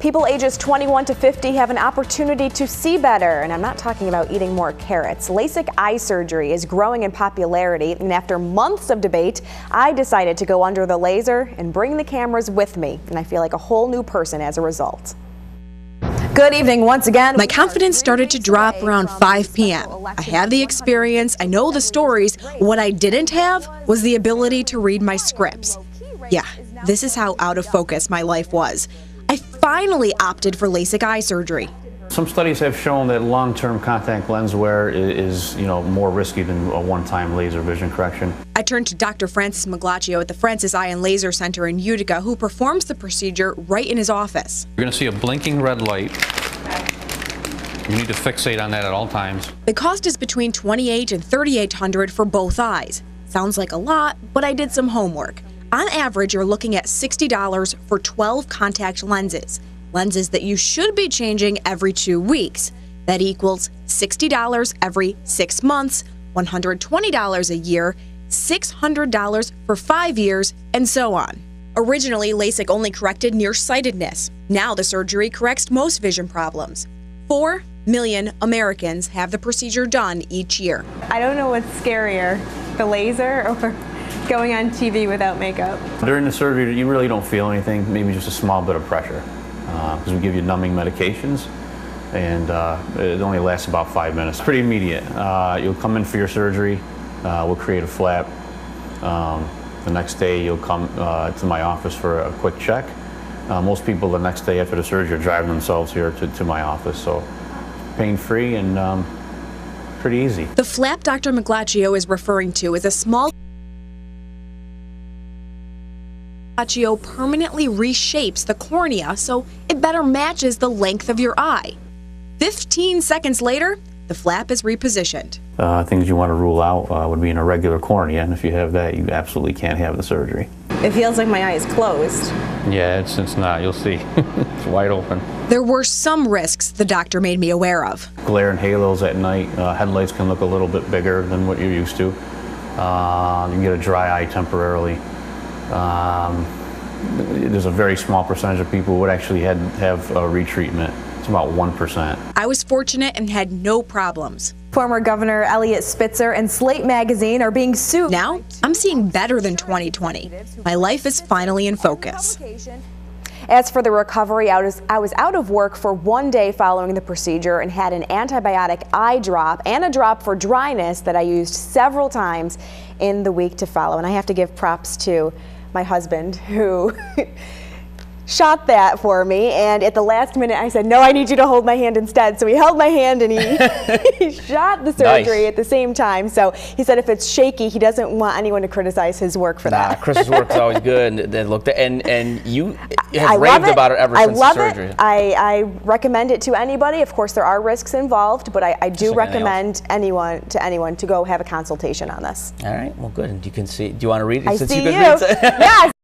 People ages 21 to 50 have an opportunity to see better, and I'm not talking about eating more carrots. LASIK eye surgery is growing in popularity, and after months of debate, I decided to go under the laser and bring the cameras with me, and I feel like a whole new person as a result. Good evening once again. My confidence started to drop around 5 p.m. I had the experience, I know the stories. What I didn't have was the ability to read my scripts. Yeah, this is how out of focus my life was. I finally opted for LASIK eye surgery. Some studies have shown that long-term contact lens wear is more risky than a one-time laser vision correction. I turned to Dr. Francis Maglaccio at the Francis Eye and Laser Center in Utica, who performs the procedure right in his office. You're going to see a blinking red light. You need to fixate on that at all times. The cost is between $2,800 and $3,800 for both eyes. Sounds like a lot, but I did some homework. On average, you're looking at $60 for 12 contact lenses. Lenses that you should be changing every 2 weeks. That equals $60 every 6 months, $120 a year, $600 for 5 years, and so on. Originally, LASIK only corrected nearsightedness. Now the surgery corrects most vision problems. 4 million Americans have the procedure done each year. I don't know what's scarier, the laser or going on TV without makeup. During the surgery, you really don't feel anything, maybe just a small bit of pressure, because we give you numbing medications, and it only lasts about 5 minutes. Pretty immediate. You'll come in for your surgery, we'll create a flap. The next day you'll come to my office for a quick check. Most people the next day after the surgery are driving themselves here to my office, so pain-free and pretty easy. The flap Dr. Maglaccio is referring to is a small Maglaccio permanently reshapes the cornea so it better matches the length of your eye. 15 seconds later, the flap is repositioned. Things you want to rule out would be an irregular cornea, and if you have that, you absolutely can't have the surgery. It feels like my eye is closed. Yeah, it's not. You'll see. It's wide open. There were some risks the doctor made me aware of. Glare and halos at night. Headlights can look a little bit bigger than what you're used to. You can get a dry eye temporarily. There's a very small percentage of people who would actually have a retreatment. It's about 1%. I was fortunate and had no problems. Former Governor Eliot Spitzer and Slate magazine are being sued. Now, I'm seeing better than 2020. My life is finally in focus. As for the recovery, I was out of work for 1 day following the procedure and had an antibiotic eye drop and a drop for dryness that I used several times in the week to follow. And I have to give props to my husband, who shot that for me, and at the last minute I said, no, I need you to hold my hand instead. So he held my hand and he shot the surgery at the same time. So he said if it's shaky, he doesn't want anyone to criticize his work for that. Chris's work is always good, and you have raved about it ever since the surgery. I recommend it to anybody. Of course, there are risks involved, but I do recommend anyone to go have a consultation on this. All right, well, good. And you can see. Do you want to read it? I Since see you. Yes.